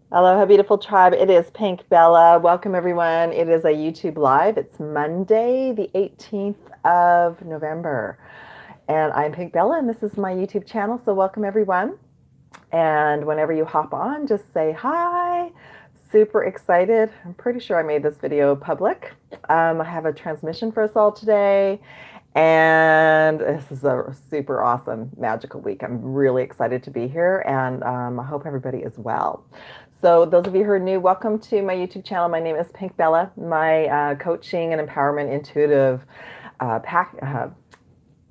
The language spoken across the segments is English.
Aloha, beautiful tribe. It is Pink Bella. Welcome, everyone. It is a YouTube live. It's Monday, the 18th of November. And I'm Pink Bella, and this is my YouTube channel. So, welcome, everyone. And whenever you hop on, just say hi. Super excited. I'm pretty sure I made this video public. I have a transmission for us all today. And this is a super awesome, magical week. I'm really excited to be here, and I hope everybody is well. So, those of you who are new, welcome to my YouTube channel. My name is Pink Bella. My coaching and empowerment intuitive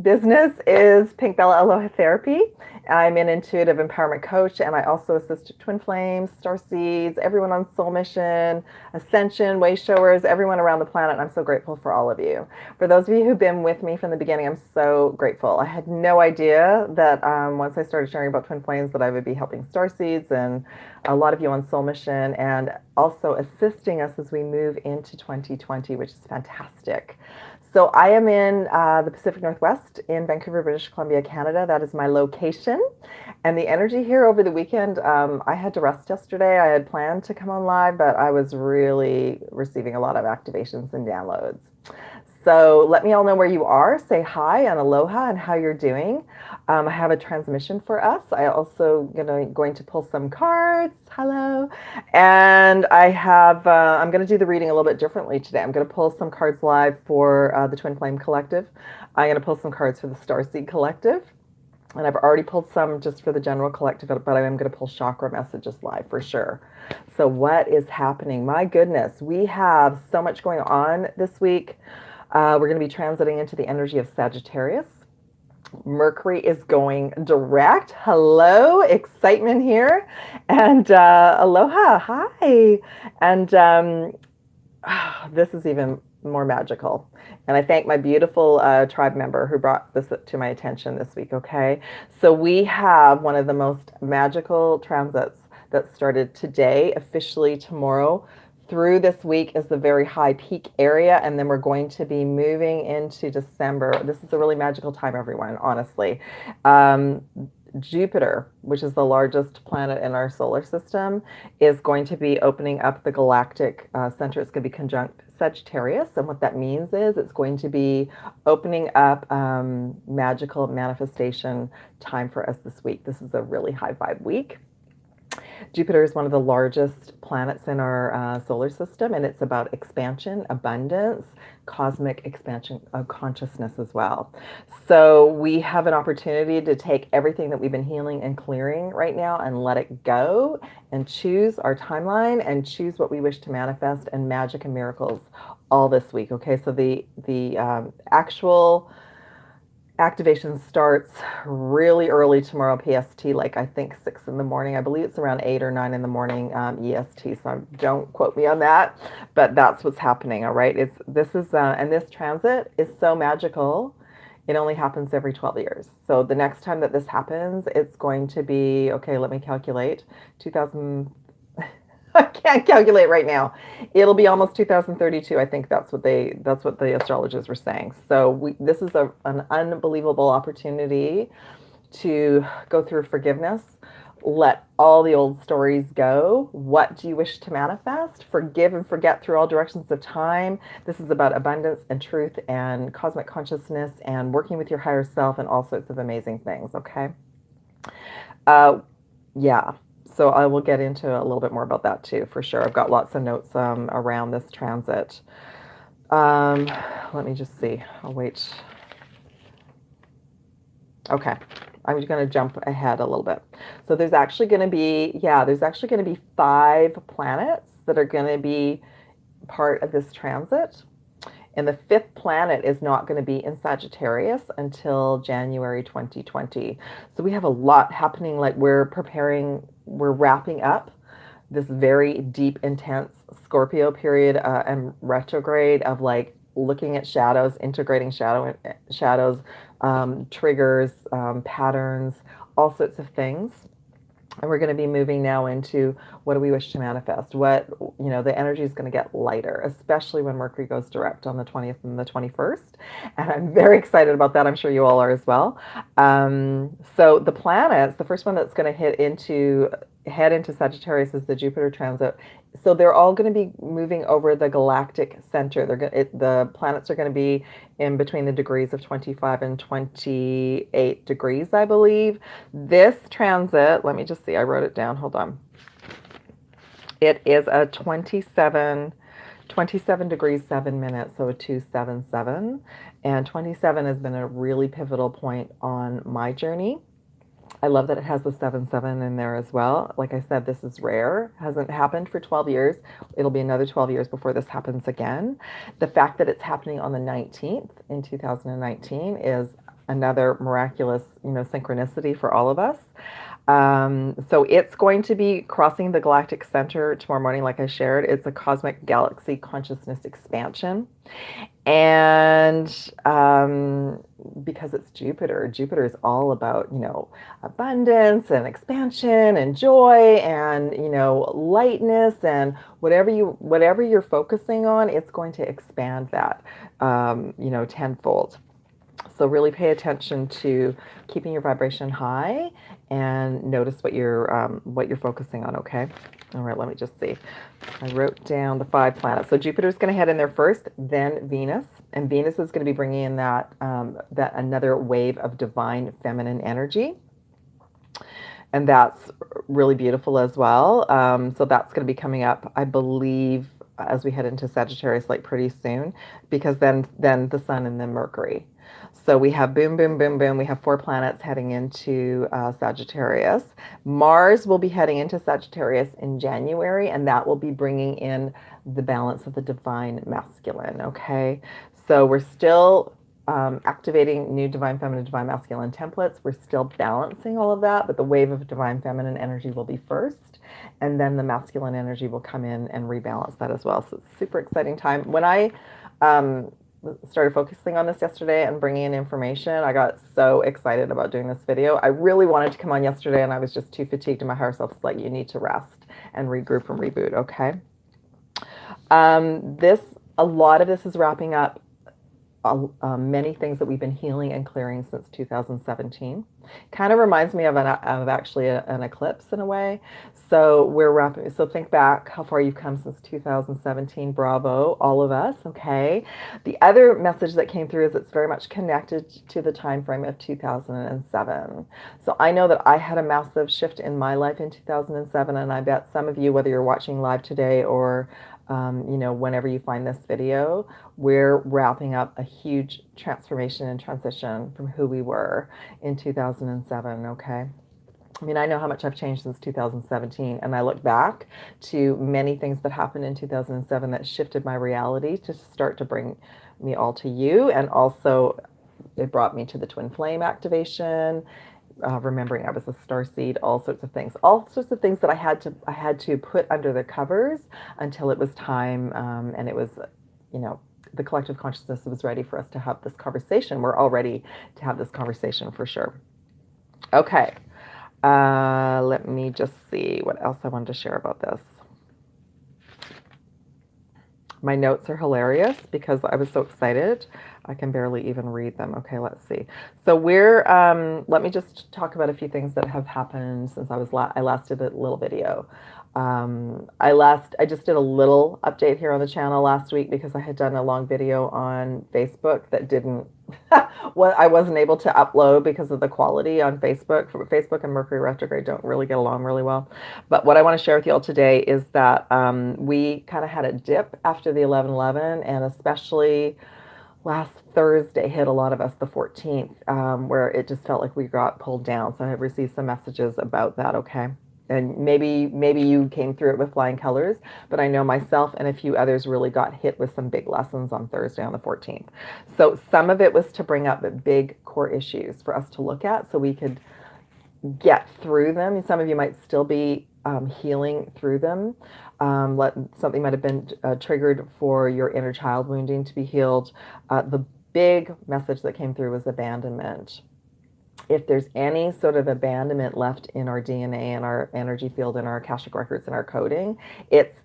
business is Pink Bella Aloha Therapy. I'm an intuitive empowerment coach, and I also assist twin flames, starseeds, everyone on soul mission, ascension, way showers, everyone around the planet. I'm so grateful for all of you. For those of you who've been with me from the beginning, I'm so grateful. I had no idea that once I started sharing about twin flames that I would be helping starseeds and a lot of you on soul mission, and also assisting us as we move into 2020, which is fantastic. So I am in the Pacific Northwest in Vancouver, British Columbia, Canada. That is my location. And the energy here over the weekend, I had to rest yesterday. I had planned to come on live, but I was really receiving a lot of activations and downloads. So let me all know where you are. Say hi and aloha and how you're doing. I have a transmission for us. I also going to pull some cards. Hello. And I'm going to do the reading a little bit differently today. I'm going to pull some cards live for the Twin Flame Collective. I'm going to pull some cards for the Starseed Collective. And I've already pulled some just for the general collective, but I am going to pull chakra messages live for sure. So what is happening? My goodness, we have so much going on this week. We're going to be transiting into the energy of Sagittarius. Mercury is going direct. Hello, excitement here. And aloha, hi. And this is even more magical. And I thank my beautiful tribe member who brought this to my attention this week, okay? So we have one of the most magical transits that started today, officially tomorrow. Through this week is the very high peak area, and then we're going to be moving into December. This is a really magical time, everyone, honestly. Jupiter, which is the largest planet in our solar system, is going to be opening up the galactic center. It's going to be conjunct Sagittarius, and what that means is it's going to be opening up magical manifestation time for us this week. This is a really high vibe week. Jupiter is one of the largest planets in our solar system, and it's about expansion, abundance, cosmic expansion of consciousness as well. So we have an opportunity to take everything that we've been healing and clearing right now and let it go and choose our timeline and choose what we wish to manifest, and magic and miracles all this week. Okay, so the actual activation starts really early tomorrow PST, like I think 6 in the morning. I believe it's around 8 or 9 in the morning EST. So don't quote me on that, but that's what's happening. All right, and this transit is so magical. It only happens every 12 years. So the next time that this happens, it's going to be, okay, let me calculate, 2000. I can't calculate right now. It'll be almost 2032. I think that's what the astrologers were saying. So this is an unbelievable opportunity to go through forgiveness, let all the old stories go. What do you wish to manifest? Forgive and forget through all directions of time. This is about abundance and truth and cosmic consciousness and working with your higher self and all sorts of amazing things. Okay. Yeah. So I will get into a little bit more about that too, for sure. I've got lots of notes around this transit. Let me just see. I'll wait. Okay. I'm just going to jump ahead a little bit. So there's actually going to be 5 planets that are going to be part of this transit. And the 5th planet is not going to be in Sagittarius until January 2020. So we have a lot happening. Like we're wrapping up this very deep, intense Scorpio period and retrograde of like looking at shadows, integrating shadows, triggers, patterns, all sorts of things. And we're going to be moving now into what do we wish to manifest? What, the energy is going to get lighter, especially when Mercury goes direct on the 20th and the 21st. And I'm very excited about that. I'm sure you all are as well. So the planets, the first one that's going to head into Sagittarius is the Jupiter transit. So they're all going to be moving over the galactic center. The planets are going to be in between the degrees of 25 and 28 degrees, I believe. This transit, let me just see, I wrote it down, hold on. It is a 27 degrees 7 minutes, so a 277. And 27 has been a really pivotal point on my journey. I love that it has the 7-7 in there as well. Like I said, this is rare. Hasn't happened for 12 years. It'll be another 12 years before this happens again. The fact that it's happening on the 19th in 2019 is another miraculous, synchronicity for all of us. So it's going to be crossing the galactic center tomorrow morning, like I shared. It's a cosmic galaxy consciousness expansion. And because it's Jupiter is all about, abundance and expansion and joy and, lightness, and whatever you're focusing on, it's going to expand that, tenfold. So really pay attention to keeping your vibration high and notice what you're focusing on, okay? All right, let me just see. I wrote down the 5 planets. So Jupiter's going to head in there first, then Venus. And Venus is going to be bringing in that another wave of divine feminine energy. And that's really beautiful as well. So that's going to be coming up, I believe, as we head into Sagittarius, like pretty soon, because then the Sun and then Mercury. So we have boom, boom, boom, boom. We have 4 planets heading into Sagittarius. Mars will be heading into Sagittarius in January, and that will be bringing in the balance of the divine masculine, okay? So we're still activating new divine feminine, divine masculine templates. We're still balancing all of that, but the wave of divine feminine energy will be first, and then the masculine energy will come in and rebalance that as well. So it's a super exciting time. When I started focusing on this yesterday and bringing in information, I got so excited about doing this video. I really wanted to come on yesterday, and I was just too fatigued, and my higher self was like, you need to rest and regroup and reboot, okay? A lot of this is wrapping up many things that we've been healing and clearing since 2017. Kind of reminds me of actually an eclipse in a way. So we're wrapping. So think back how far you've come since 2017. Bravo, all of us. Okay. The other message that came through is it's very much connected to the time frame of 2007. So I know that I had a massive shift in my life in 2007, and I bet some of you, whether you're watching live today or whenever you find this video, we're wrapping up a huge transformation and transition from who we were in 2007, okay? I mean, I know how much I've changed since 2017, and I look back to many things that happened in 2007 that shifted my reality to start to bring me all to you, and also it brought me to the twin flame activation, remembering I was a starseed, all sorts of things that I had to put under the covers until it was time, and it was, the collective consciousness was ready for us to have this conversation. We're all ready to have this conversation for sure. Okay, let me just see what else I wanted to share about this. My notes are hilarious because I was so excited. I can barely even read them. Okay, let's see. So let me just talk about a few things that have happened since I last did a little video. I just did a little update here on the channel last week because I had done a long video on Facebook that didn't, I wasn't able to upload because of the quality on Facebook. Facebook and Mercury retrograde don't really get along really well. But what I want to share with you all today is that we kind of had a dip after the 11/11, and especially last Thursday hit a lot of us, the 14th, where it just felt like we got pulled down. So I have received some messages about that, okay? And maybe you came through it with flying colors, but I know myself and a few others really got hit with some big lessons on Thursday on the 14th. So some of it was to bring up big core issues for us to look at so we could get through them. And some of you might still be healing through them. Something might have been triggered for your inner child wounding to be healed. The big message that came through was abandonment. if there's any sort of abandonment left in our DNA and our energy field and our Akashic records and our coding, it's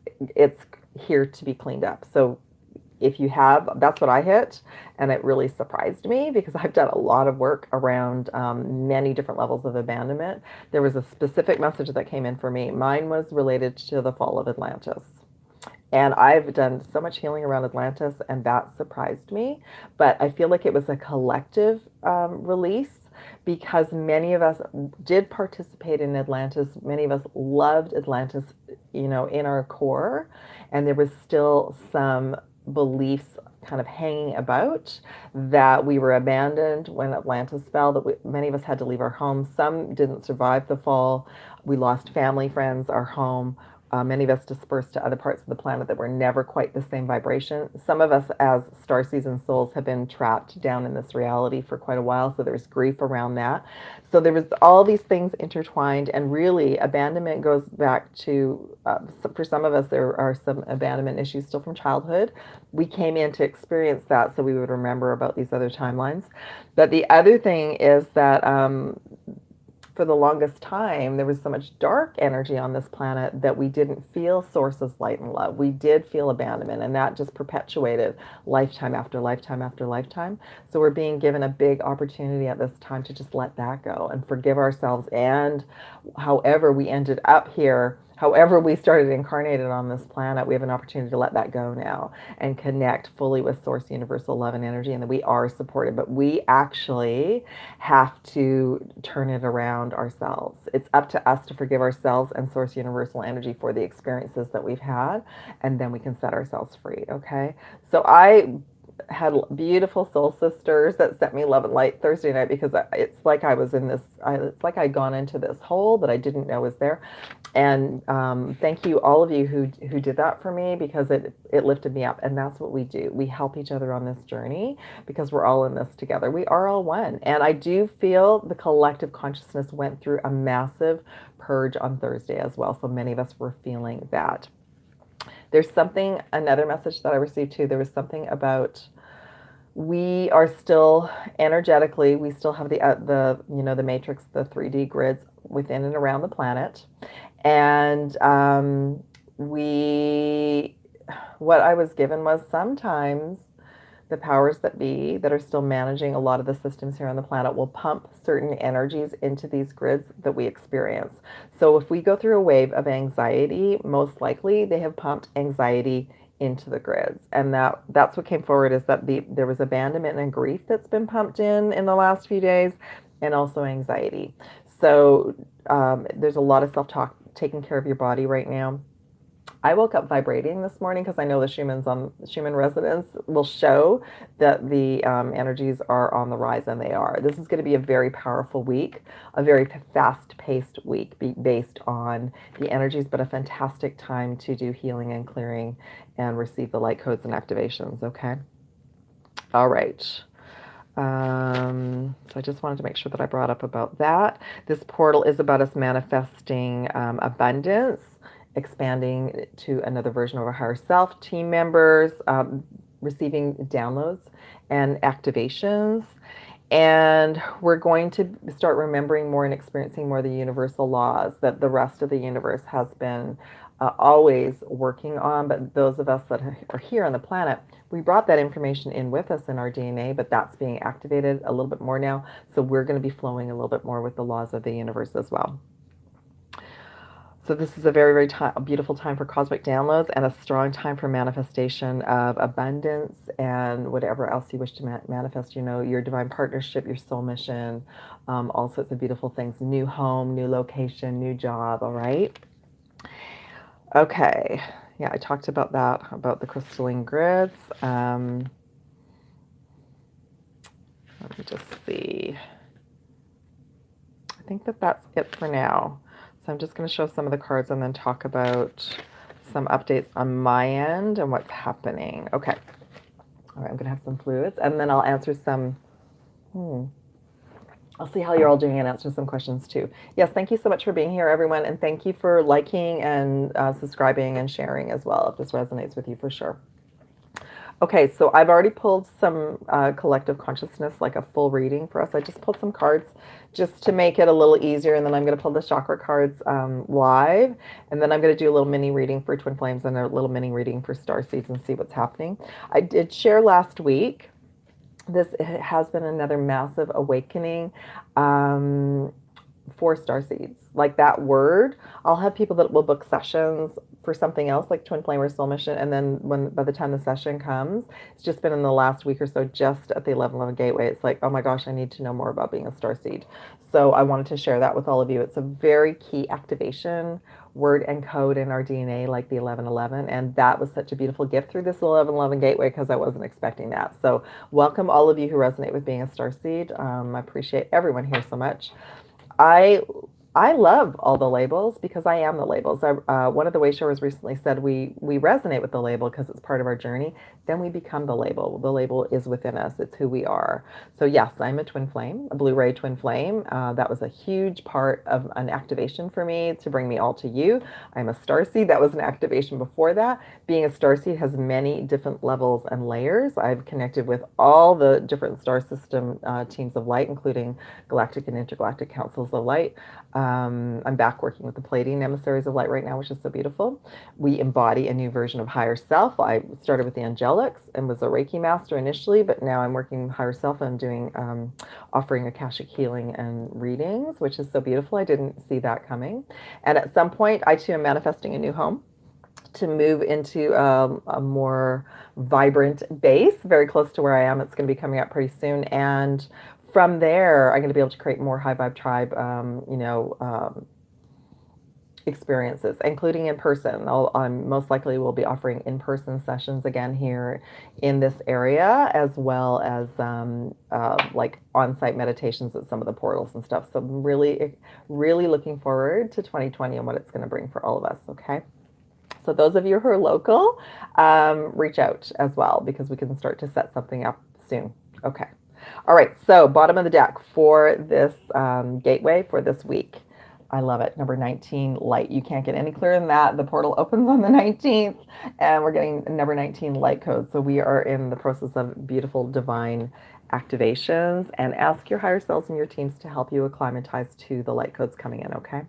here to be cleaned up. So if you have, that's what I hit, and it really surprised me because I've done a lot of work around many different levels of abandonment. There was a specific message that came in for me. Mine was related to the fall of Atlantis. And I've done so much healing around Atlantis, and that surprised me. But I feel like it was a collective release because many of us did participate in Atlantis. Many of us loved Atlantis, you know, in our core. And there was still some beliefs kind of hanging about that we were abandoned when Atlantis fell, that many of us had to leave our homes. Some didn't survive the fall. We lost family, friends, our home. Many of us dispersed to other parts of the planet that were never quite the same vibration. Some of us as starseeds and souls have been trapped down in this reality for quite a while, so there's grief around that. So there was all these things intertwined, and really abandonment goes back to, for some of us, there are some abandonment issues still from childhood. We came in to experience that so we would remember about these other timelines. But the other thing is that for the longest time, there was so much dark energy on this planet that we didn't feel source's light and love. We did feel abandonment, and that just perpetuated lifetime after lifetime after lifetime. So we're being given a big opportunity at this time to just let that go and forgive ourselves. And however we ended up here, however we started incarnated on this planet, we have an opportunity to let that go now and connect fully with source, universal love and energy, and that we are supported. But we actually have to turn it around ourselves. It's up to us to forgive ourselves and source universal energy for the experiences that we've had, and then we can set ourselves free, okay? So I had beautiful soul sisters that sent me love and light Thursday night because it's like I was in this, it's like I'd gone into this hole that I didn't know was there. And thank you, all of you who did that for me, because it lifted me up. And that's what we do. We help each other on this journey because we're all in this together. We are all one. And I do feel the collective consciousness went through a massive purge on Thursday as well. So many of us were feeling that. There's something, another message that I received too, there was something about we are still energetically, we still have the you know, the matrix, the 3D grids within and around the planet. And what I was given was sometimes the powers that be that are still managing a lot of the systems here on the planet will pump certain energies into these grids that we experience. So if we go through a wave of anxiety, most likely they have pumped anxiety into the grids. And that's what came forward, is that there was abandonment and grief that's been pumped in the last few days, and also anxiety. So there's a lot of self-talk, taking care of your body right now. I woke up vibrating this morning because I know the Schumann resonance will show that the energies are on the rise, and they are. This is going to be a very powerful week, a very fast-paced week based on the energies, but a fantastic time to do healing and clearing and receive the light codes and activations, okay? All right. So I just wanted to make sure that I brought up about that. This portal is about us manifesting abundance, expanding to another version of our higher self, team members, receiving downloads and activations. And we're going to start remembering more and experiencing more of the universal laws that the rest of the universe has been always working on. But those of us that are here on the planet, we brought that information in with us in our DNA, but that's being activated a little bit more now. So we're going to be flowing a little bit more with the laws of the universe as well. So this is a very, very beautiful time for cosmic downloads, and a strong time for manifestation of abundance and whatever else you wish to manifest, you know, your divine partnership, your soul mission, all sorts of beautiful things, new home, new location, new job, all right? Okay, yeah, I talked about that, about the crystalline grids. Let me just see. I think that's it for now. So I'm just going to show some of the cards and then talk about some updates on my end and what's happening. Okay. All right, I'm going to have some fluids, and then I'll answer some, I'll see how you're all doing and answer some questions too. Yes, thank you so much for being here, everyone, and thank you for liking and subscribing and sharing as well, if this resonates with you, for sure. Okay, so I've already pulled some collective consciousness, like a full reading for us. I just pulled some cards just to make it a little easier, and then I'm going to pull the chakra cards live, and then I'm going to do a little mini reading for Twin Flames and a little mini reading for Starseeds and see what's happening. I did share last week. This has been another massive awakening. For Starseeds. Like that word, I'll have people that will book sessions for something else like Twin Flame or Soul Mission, and then by the time the session comes, it's just been in the last week or so, just at the 1111 gateway, it's like, oh my gosh, I need to know more about being a starseed. So I wanted to share that with all of you. It's a very key activation word and code in our DNA, like the 1111, and that was such a beautiful gift through this 1111 gateway because I wasn't expecting that. So welcome all of you who resonate with being a starseed. I appreciate everyone here so much. I I love all the labels because I am the labels. One of the way showers recently said we resonate with the label because it's part of our journey. Then we become the label. The label is within us. It's who we are. So yes, I'm a twin flame, a blue ray twin flame. That was a huge part of an activation for me to bring me all to you. I'm a starseed. That was an activation before that. Being a starseed has many different levels and layers. I've connected with all the different star system teams of light, including galactic and intergalactic councils of light. I'm back working with the Pleiadian emissaries of light right now, which is so beautiful. We embody a new version of higher self. I started with the angelics and was a Reiki master initially, but now I'm working with higher self and doing offering AKASHIC healing and readings, which is so beautiful. I didn't see that coming. And at some point, I too am manifesting a new home to move into a more vibrant base, very close to where I am. It's going to be coming up pretty soon. And from there, I'm going to be able to create more high vibe tribe, experiences, including in person. I'm most likely will be offering in-person sessions again here in this area, as well as like on-site meditations at some of the portals and stuff. So I'm really, really looking forward to 2020 and what it's going to bring for all of us. Okay. So those of you who are local, reach out as well because we can start to set something up soon. Okay. All right. So bottom of the deck for this gateway for this week. I love it. Number 19, light. You can't get any clearer than that. The portal opens on the 19th and we're getting number 19 light code. So we are in the process of beautiful divine activations, and ask your higher selves and your teams to help you acclimatize to the light codes coming in. Okay.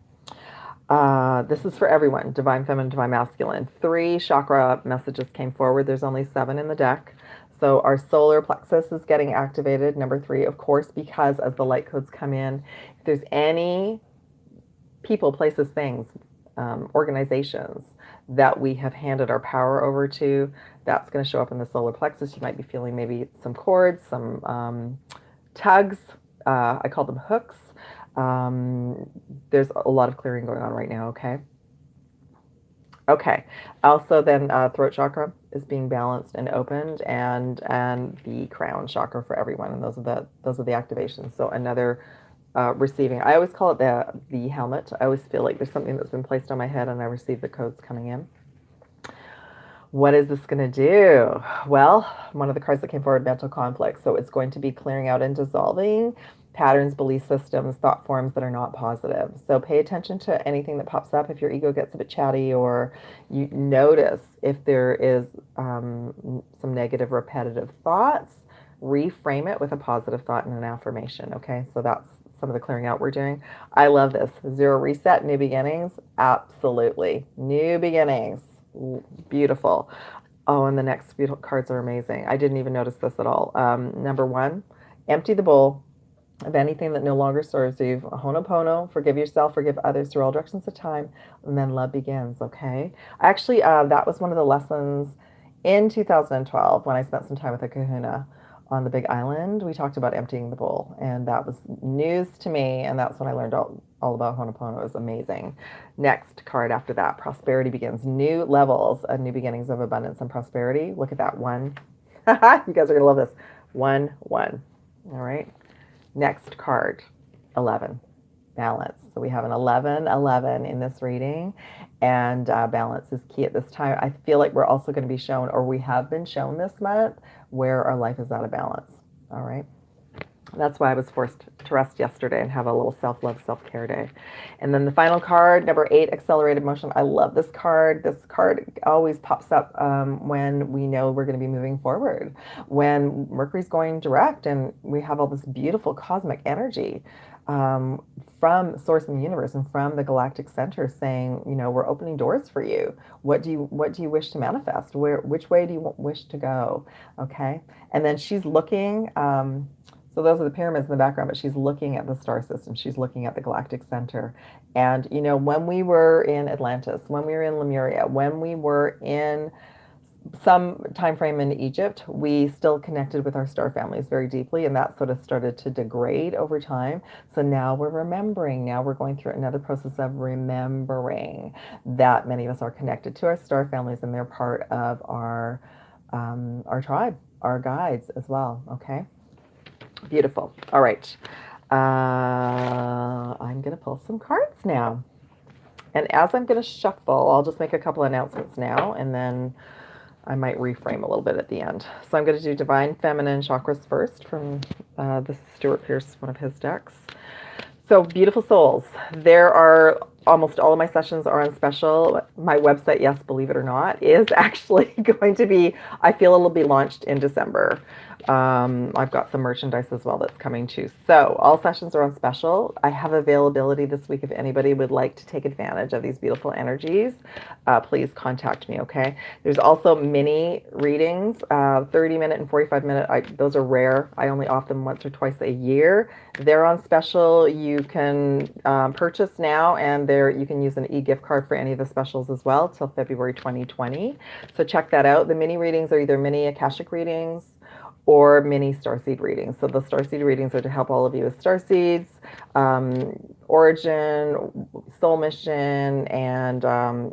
This is for everyone, divine feminine, divine masculine. 3 chakra messages came forward. There's only 7 in the deck. So our solar plexus is getting activated, number 3, of course, because as the light codes come in, if there's any people, places, things, organizations that we have handed our power over to, that's going to show up in the solar plexus. You might be feeling maybe some cords, some tugs. I call them hooks. There's a lot of clearing going on right now. Okay. Okay. Also, then throat chakra is being balanced and opened, and the crown chakra for everyone, and those are the activations. So another receiving. I always call it the helmet. I always feel like there's something that's been placed on my head, and I receive the codes coming in. What is this going to do? Well, one of the cards that came forward, mental conflict. So it's going to be clearing out and dissolving patterns, belief systems, thought forms that are not positive. So pay attention to anything that pops up. If your ego gets a bit chatty, or you notice if there is some negative repetitive thoughts, reframe it with a positive thought and an affirmation. Okay, so that's some of the clearing out we're doing. I love this. 0 reset, new beginnings. Absolutely. New beginnings. Beautiful. Oh, and the next beautiful cards are amazing. I didn't even notice this at all. Number 1, empty the bowl of anything that no longer serves you. Ho'oponopono, forgive yourself, forgive others through all directions of time, and then love begins. Okay. Actually, that was one of the lessons in 2012 when I spent some time with a kahuna on the Big Island. We talked about emptying the bowl, and that was news to me, and that's when I learned all about Ho'oponopono. It was amazing. Next card after that, prosperity begins. New levels, new beginnings of abundance and prosperity. Look at that 1. You guys are going to love this. 1, 1. All right. Next card, 11, balance. So we have an 11, 11 in this reading, and balance is key at this time. I feel like we're also going to be shown, or we have been shown this month, where our life is out of balance. All right. That's why I was forced to rest yesterday and have a little self-love, self-care day. And then the final card, number 8, Accelerated Motion. I love this card. This card always pops up when we know we're going to be moving forward, when Mercury's going direct and we have all this beautiful cosmic energy from Source in the universe and from the Galactic Center saying, you know, we're opening doors for you. What do you wish to manifest? Which way do you wish to go? Okay. And then she's looking, so those are the pyramids in the background, but she's looking at the star system. She's looking at the Galactic Center. And, you know, when we were in Atlantis, when we were in Lemuria, when we were in some time frame in Egypt, we still connected with our star families very deeply, and that sort of started to degrade over time. So now we're remembering. Now we're going through another process of remembering that many of us are connected to our star families, and they're part of our tribe, our guides as well. Okay. Beautiful. All right. I'm going to pull some cards now. And as I'm going to shuffle, I'll just make a couple announcements now, and then I might reframe a little bit at the end. So I'm going to do Divine Feminine Chakras first from this is Stuart Pearce, one of his decks. So beautiful souls, there are almost all of my sessions are on special. My website, yes, believe it or not, is actually going to be, I feel it'll be launched in December. I've got some merchandise as well that's coming too. So all sessions are on special. I have availability this week if anybody would like to take advantage of these beautiful energies. Please contact me, okay? There's also mini readings, 30-minute and 45-minute. Those are rare. I only offer them once or twice a year. They're on special. You can purchase now, and you can use an e-gift card for any of the specials as well till February 2020. So check that out. The mini readings are either mini AKASHIC readings or mini Starseed readings. So the Starseed readings are to help all of you with Starseeds, origin, soul mission, and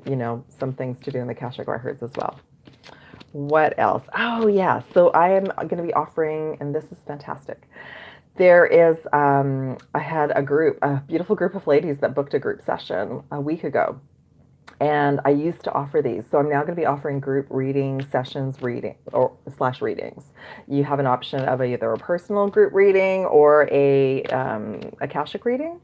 you know, some things to do in the Akashic records as well. What else? Oh yeah, so I am going to be offering, and this is fantastic. There is, I had a beautiful group of ladies that booked a group session a week ago. And I used to offer these. So I'm now going to be offering group reading sessions / readings. You have an option of either a personal group reading or a Akashic reading.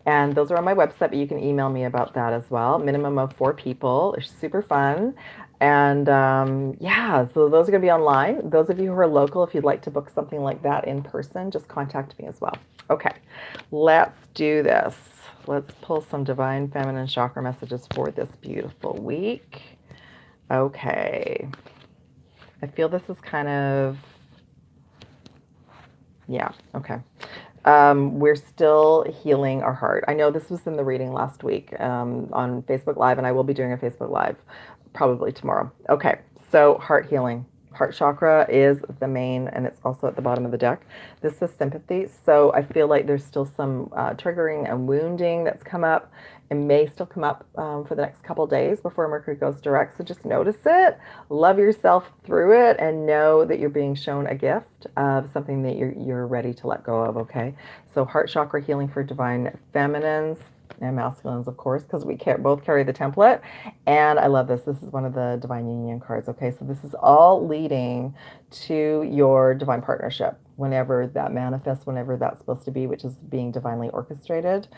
And those are on my website, but you can email me about that as well. Minimum of 4 people. They're super fun. And yeah, so those are going to be online. Those of you who are local, if you'd like to book something like that in person, just contact me as well. Okay, let's do this. Let's pull some Divine Feminine Chakra messages for this beautiful week. Okay. I feel this is kind of, yeah, okay. We're still healing our heart. I know this was in the reading last week on Facebook Live, and I will be doing a Facebook Live probably tomorrow. Okay, so heart healing. Heart chakra is the main, and it's also at the bottom of the deck. This is sympathy. So I feel like there's still some triggering and wounding that's come up and may still come up for the next couple days before Mercury goes direct. So just notice it, love yourself through it, and know that you're being shown a gift of something that you're ready to let go of, okay? So heart chakra healing for divine feminines and masculines, of course, because we both carry the template. And I love this. This is one of the Divine Union cards. Okay, so this is all leading to your divine partnership, whenever that manifests, whenever that's supposed to be, which is being divinely orchestrated.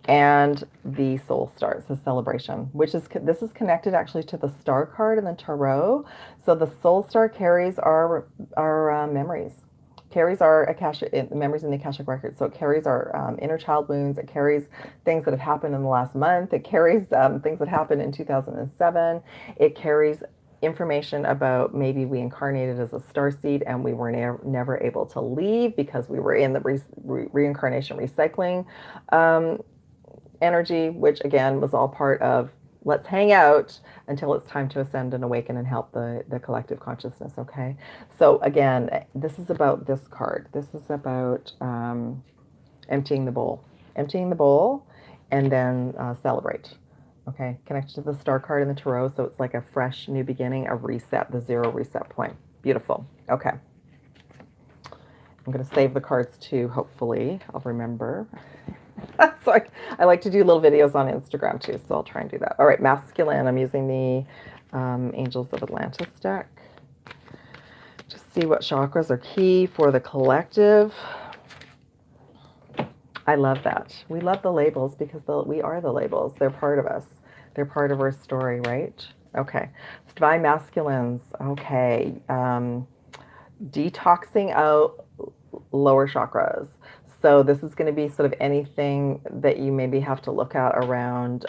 And the soul stars, the celebration, which is, this is connected actually to the star card in the tarot. So the soul star carries our memories. Carries our Akashic memories in the Akashic records. So it carries our inner child wounds. It carries things that have happened in the last month. It carries things that happened in 2007. It carries information about maybe we incarnated as a starseed and we were never able to leave because we were in the reincarnation recycling energy, which again was all part of let's hang out until it's time to ascend and awaken and help the collective consciousness, okay? So again, this is about this card. This is about emptying the bowl. Emptying the bowl and then celebrate, okay? Connected to the star card in the tarot, so it's like a fresh new beginning, a reset, the 0 reset point. Beautiful, okay. I'm gonna save the cards too, hopefully. I'll remember. So I like to do little videos on Instagram too, so I'll try and do that. All right, masculine. I'm using the Angels of Atlantis deck. Just see what chakras are key for the collective. I love that. We love the labels because we are the labels. They're part of us. They're part of our story, right? Okay. So divine masculines. Okay. Detoxing out lower chakras. So this is going to be sort of anything that you maybe have to look at around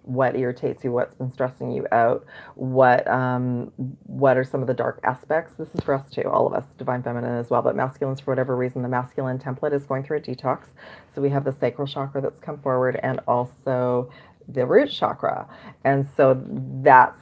what irritates you, what's been stressing you out, what are some of the dark aspects. This is for us too, all of us, divine feminine as well, but masculines, for whatever reason, the masculine template is going through a detox. So we have the sacral chakra that's come forward, and also the root chakra. And so that's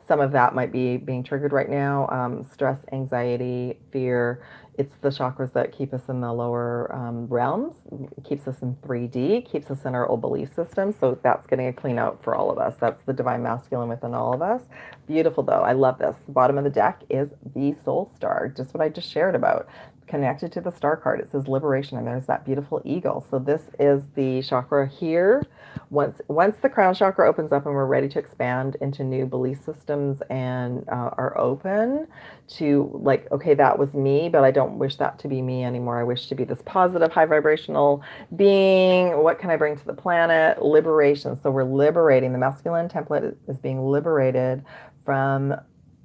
some of that might be being triggered right now. Stress, anxiety, fear. It's the chakras that keep us in the lower realms. It keeps us in 3D, keeps us in our old belief system. So that's getting a clean out for all of us. That's the divine masculine within all of us. Beautiful though. I love this. The bottom of the deck is the soul star, just what I just shared about. Connected to the star card, it says liberation, and there's that beautiful eagle. So this is the chakra here. Once the crown chakra opens up and we're ready to expand into new belief systems and are open to, like, okay, that was me, but I don't wish that to be me anymore. I wish to be this positive, high vibrational being. What can I bring to the planet? Liberation. So we're liberating. The masculine template is being liberated from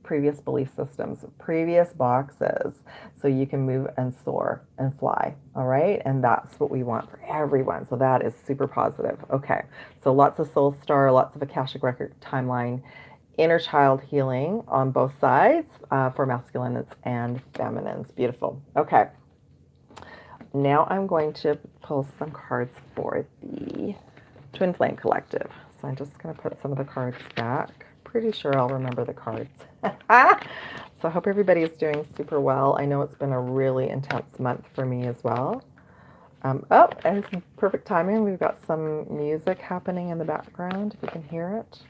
previous belief systems, previous boxes, so you can move and soar and fly. All right. And that's what we want for everyone. So that is super positive. Okay. So lots of soul star, lots of Akashic record timeline, inner child healing on both sides for masculines and feminines. Beautiful. Okay. Now I'm going to pull some cards for the Twin Flame Collective. So I'm just going to put some of the cards back. Pretty sure I'll remember the cards. So I hope everybody is doing super well. I know it's been a really intense month for me as well. Oh, and it's perfect timing. We've got some music happening in the background, if you can hear it.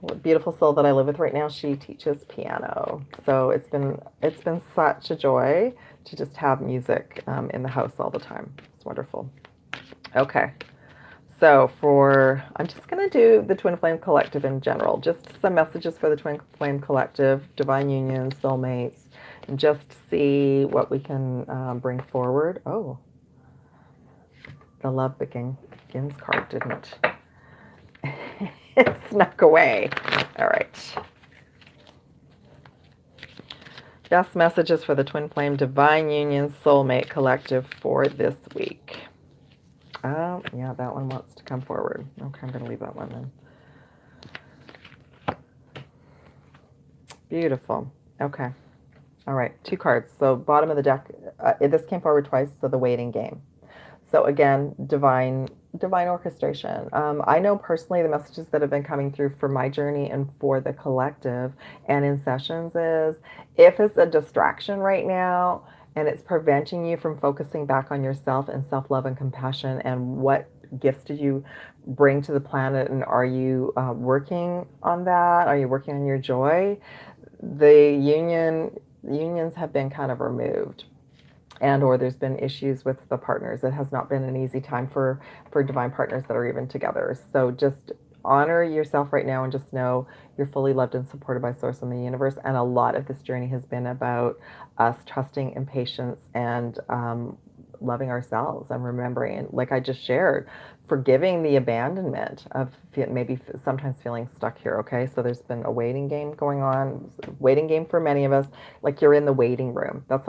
What beautiful soul that I live with right now, she teaches piano. So it's been such a joy to just have music in the house all the time. It's wonderful. Okay. So I'm just going to do the Twin Flame Collective in general, just some messages for the Twin Flame Collective, divine unions, soulmates, and just see what we can bring forward. Oh, the Love Begins card didn't. It snuck away. All right. Best messages for the Twin Flame Divine Union Soulmate Collective for this week. Oh, yeah, that one wants to come forward. Okay, I'm going to leave that one then. Beautiful. Okay. All right, 2 cards. So bottom of the deck, this came forward twice, so the waiting game. So again, divine orchestration. I know personally the messages that have been coming through for my journey and for the collective and in sessions is, if it's a distraction right now, and it's preventing you from focusing back on yourself and self-love and compassion, and what gifts did you bring to the planet, and are you working on that? Are you working on your joy? The unions have been kind of removed, and or there's been issues with the partners. It has not been an easy time for divine partners that are even together. So just honor yourself right now and just know you're fully loved and supported by Source and the universe. And a lot of this journey has been about us trusting in patience and loving ourselves and remembering, like I just shared, forgiving the abandonment of maybe sometimes feeling stuck here. Okay, so there's been a waiting game going on, waiting game for many of us, like you're in the waiting room. That's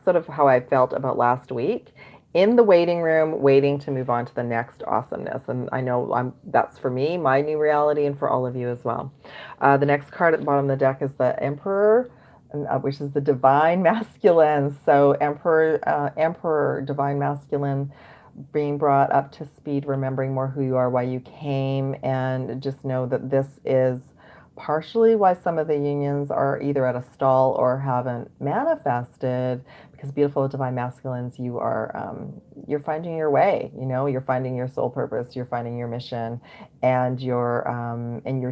sort of how I felt about last week, in the waiting room, waiting to move on to the next awesomeness. And I know that's for me, my new reality, and for all of you as well. The next card at the bottom of the deck is the Emperor, which is the divine masculine. So Emperor, divine masculine, being brought up to speed, remembering more who you are, why you came, and just know that this is partially why some of the unions are either at a stall or haven't manifested, because beautiful divine masculines, you are you're finding your way, you're finding your soul purpose, you're finding your mission, and you're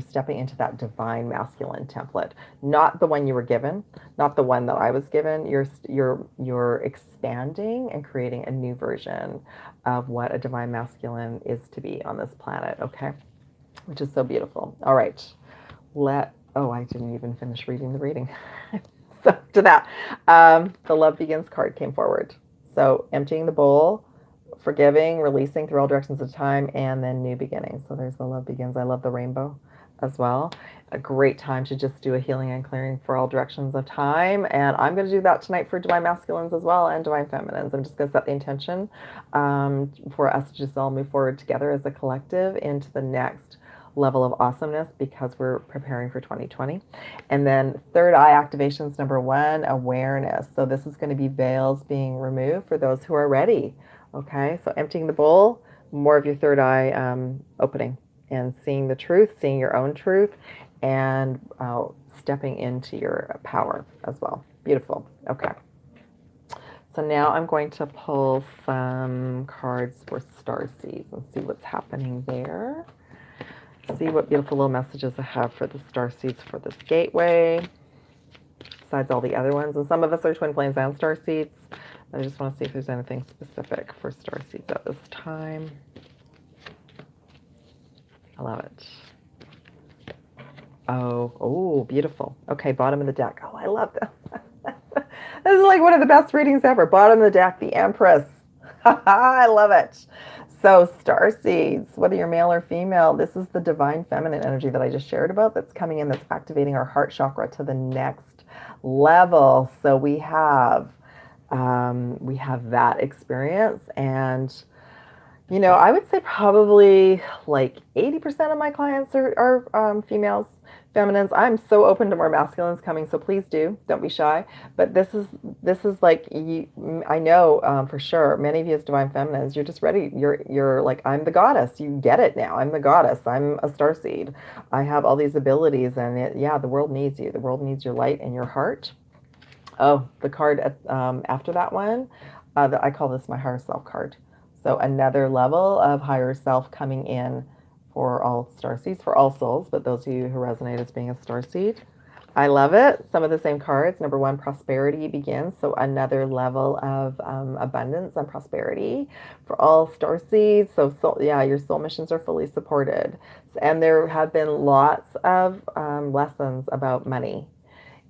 stepping into that divine masculine template, not the one you were given, not the one that I was given. You're expanding and creating a new version of what a divine masculine is to be on this planet. Okay, which is so beautiful. All right. I didn't even finish reading the reading. So to that, the Love Begins card came forward. So emptying the bowl, forgiving, releasing through all directions of time, and then new beginnings. So there's the love begins. I love the rainbow as well. A great time to just do a healing and clearing for all directions of time. And I'm going to do that tonight for Divine Masculines as well and Divine Feminines. I'm just going to set the intention for us to just all move forward together as a collective into the next level of awesomeness, because we're preparing for 2020. And then third eye activations, number one, awareness. So this is going to be veils being removed for those who are ready. Okay, so emptying the bowl, more of your third eye opening and seeing the truth, seeing your own truth, and stepping into your power as well. Beautiful. Okay. So now I'm going to pull some cards for Starseeds and see what's happening there. See what beautiful little messages I have for the Starseeds for this gateway, besides all the other ones. And some of us are twin flames and Starseeds. I just want to see if there's anything specific for Starseeds at this time. I love it. Oh, beautiful. Okay, bottom of the deck. Oh, I love this. This is like one of the best readings ever. Bottom of the deck, the Empress. I love it. So Starseeds, whether you're male or female, this is the divine feminine energy that I just shared about that's coming in, that's activating our heart chakra to the next level. So we have that experience. And you know, I would say probably like 80% of my clients are females, feminines. I'm so open to more masculines coming, so please don't be shy. But this is like, I know for sure many of you as divine feminines, you're just ready. You're like, I'm the goddess. You get it now. I'm the goddess. I'm a starseed. I have all these abilities, and yeah, the world needs you. The world needs your light and your heart. Oh, the card after that one, I call this my higher self card. So another level of higher self coming in for all starseeds, for all souls, but those of you who resonate as being a starseed. I love it. Some of the same cards. Number one, prosperity begins. So another level of abundance and prosperity for all starseeds. So yeah, your soul missions are fully supported. And there have been lots of lessons about money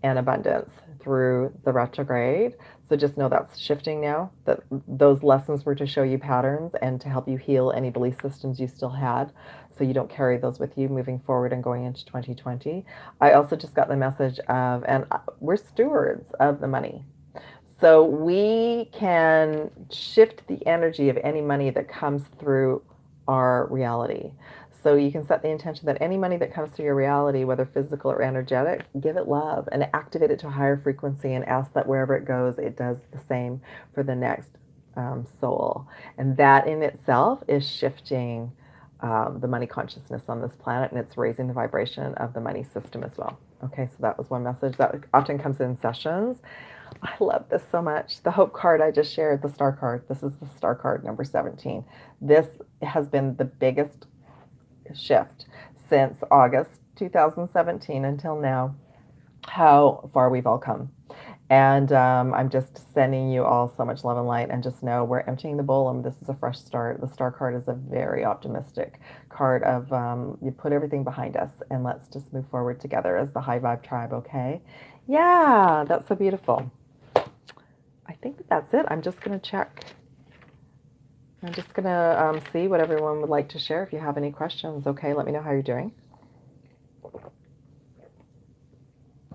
and abundance through the retrograde. So just know that's shifting now, that those lessons were to show you patterns and to help you heal any belief systems you still had, so you don't carry those with you moving forward and going into 2020. I also just got the message of, and we're stewards of the money. So we can shift the energy of any money that comes through our reality. So you can set the intention that any money that comes through your reality, whether physical or energetic, give it love and activate it to a higher frequency, and ask that wherever it goes, it does the same for the next soul. And that in itself is shifting the money consciousness on this planet, and it's raising the vibration of the money system as well. Okay, so that was one message that often comes in sessions. I love this so much. The Hope card I just shared, the Star card. This is the Star card, number 17. This has been the biggest shift since August 2017 until now, how far we've all come. And I'm just sending you all so much love and light, and just know we're emptying the bowl, and this is a fresh start. The Star card is a very optimistic card of you put everything behind us and let's just move forward together as the high vibe tribe. Okay, yeah, that's so beautiful. I think that's it. I'm just going to check. I'm just going to see what everyone would like to share. If you have any questions, okay, let me know how you're doing.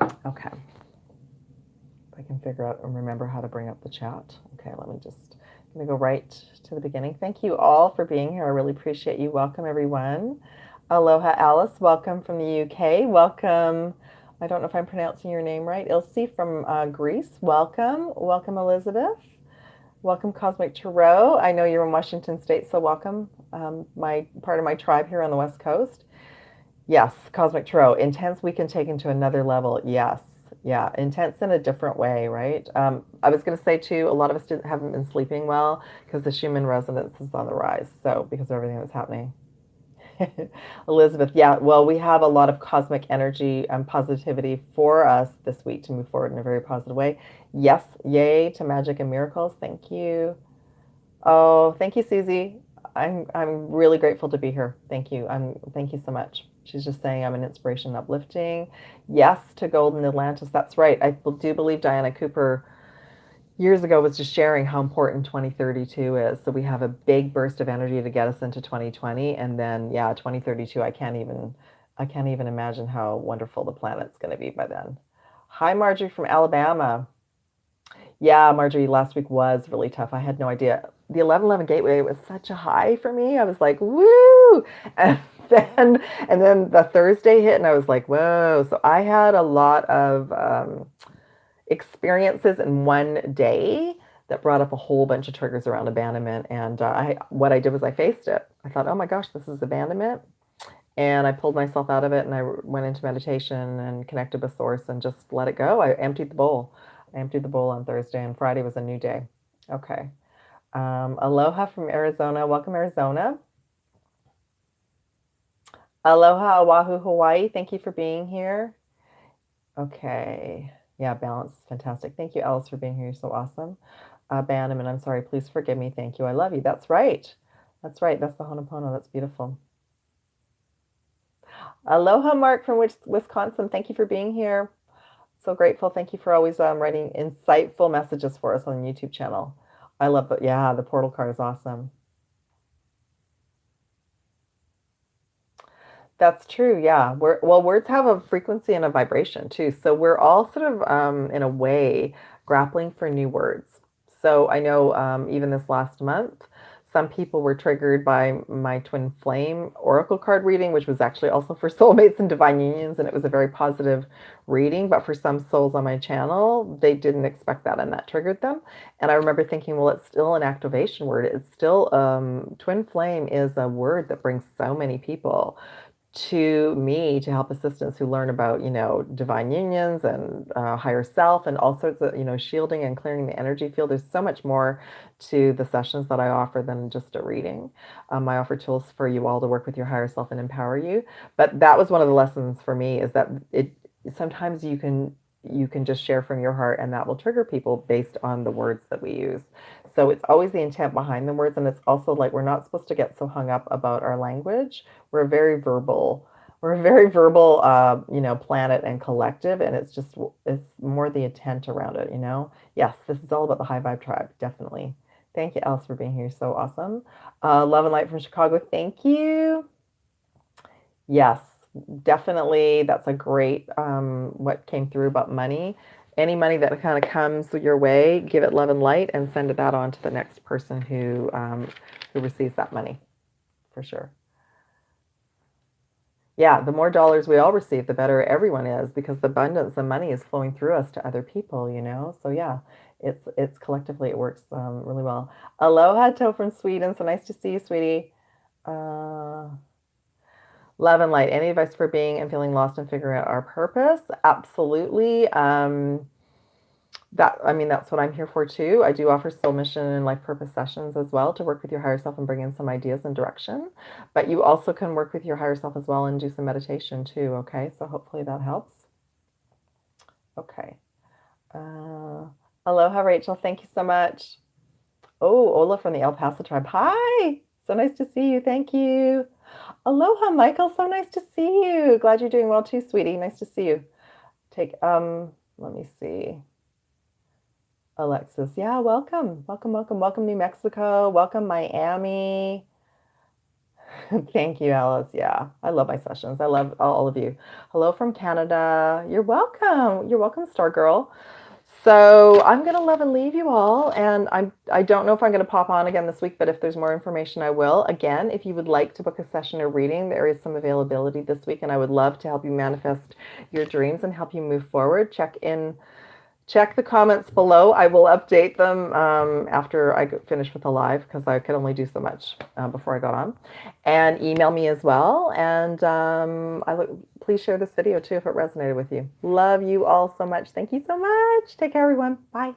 Okay. If I can figure out and remember how to bring up the chat. Okay, I'm going to go right to the beginning. Thank you all for being here. I really appreciate you. Welcome, everyone. Aloha, Alice. Welcome from the UK. Welcome. I don't know if I'm pronouncing your name right. Ilse from Greece. Welcome. Welcome, Elizabeth. Welcome, Cosmic Tarot. I know you're in Washington State, so welcome. My part of my tribe here on the West Coast. Yes, Cosmic Tarot. Intense we can take into another level. Yes. Yeah, intense in a different way, right? I was going to say, too, a lot of us haven't been sleeping well because the Schumann resonance is on the rise. So because of everything that's happening. Elizabeth, yeah, well, we have a lot of cosmic energy and positivity for us this week to move forward in a very positive way. Yes, yay to magic and miracles. Thank you. Oh, thank you, Susie. I'm really grateful to be here. Thank you. Thank you so much. She's just saying I'm an inspiration, uplifting. Yes to Golden Atlantis. That's right. I do believe Diana Cooper years ago was just sharing how important 2032 is. So we have a big burst of energy to get us into 2020, and then yeah, 2032. I can't even imagine how wonderful the planet's going to be by then. Hi, Marjorie from Alabama. Yeah, Marjorie, last week was really tough. I had no idea. The 1111 gateway was such a high for me. I was like, woo! And then the Thursday hit, and I was like, whoa. So I had a lot of experiences in one day that brought up a whole bunch of triggers around abandonment. And what I did was I faced it. I thought, oh my gosh, this is abandonment. And I pulled myself out of it, and I went into meditation and connected with source and just let it go. I emptied the bowl. I emptied the bowl on Thursday, and Friday was a new day. Okay. Aloha from Arizona. Welcome, Arizona. Aloha, Oahu, Hawaii. Thank you for being here. Okay. Yeah, balance is fantastic. Thank you, Alice, for being here. You're so awesome. Abandonment, I'm sorry. Please forgive me. Thank you. I love you. That's right. That's right. That's the Honopono. That's beautiful. Aloha, Mark from Wisconsin. Thank you for being here. So grateful. Thank you for always writing insightful messages for us on the YouTube channel. I love that. Yeah, the portal card is awesome. That's true. Yeah. Words have a frequency and a vibration too. So we're all sort of, in a way, grappling for new words. So I know even this last month, some people were triggered by my twin flame oracle card reading, which was actually also for soulmates and divine unions, and it was a very positive reading. But for some souls on my channel, they didn't expect that, and that triggered them. And I remember thinking, well, it's still an activation word. It's still twin flame is a word that brings so many people to me to help assistants who learn about, divine unions and higher self and all sorts of, shielding and clearing the energy field. There's so much more to the sessions that I offer than just a reading. I offer tools for you all to work with your higher self and empower you. But that was one of the lessons for me, is that sometimes you can just share from your heart, and that will trigger people based on the words that we use. So it's always the intent behind the words, and it's also like we're not supposed to get so hung up about our language. We're a very verbal planet and collective, and it's more the intent around it. Yes, this is all about the high vibe tribe, definitely. Thank you, Alice, for being here. So awesome. Love and light from Chicago. Thank you. Yes, definitely. That's a great what came through about money. Any money that kind of comes your way, give it love and light, and send that on to the next person who receives that money, for sure. Yeah, the more dollars we all receive, the better everyone is, because the abundance of money is flowing through us to other people. So yeah, it's collectively it works really well. Aloha, To from Sweden. So nice to see you, sweetie. Uh, Love and light. Any advice for being and feeling lost and figuring out our purpose? Absolutely. That's what I'm here for too. I do offer soul mission and life purpose sessions as well to work with your higher self and bring in some ideas and direction. But you also can work with your higher self as well and do some meditation too. Okay, so hopefully that helps. Okay. Aloha, Rachel. Thank you so much. Oh, Ola from the El Paso tribe. Hi. So nice to see you. Thank you. Aloha, Michael. So nice to see you. Glad you're doing well too, sweetie. Nice to see you. Let me see. Alexis. Yeah, welcome. Welcome, welcome, welcome, New Mexico. Welcome, Miami. Thank you, Alice. Yeah, I love my sessions. I love all of you. Hello from Canada. You're welcome. You're welcome, Star Girl. So I'm going to love and leave you all. And I don't know if I'm going to pop on again this week, but if there's more information, I will. Again, if you would like to book a session or reading, there is some availability this week, and I would love to help you manifest your dreams and help you move forward. Check the comments below. I will update them after I finish with the live, because I could only do so much before I got on. And email me as well. And please share this video too if it resonated with you. Love you all so much. Thank you so much. Take care, everyone. Bye.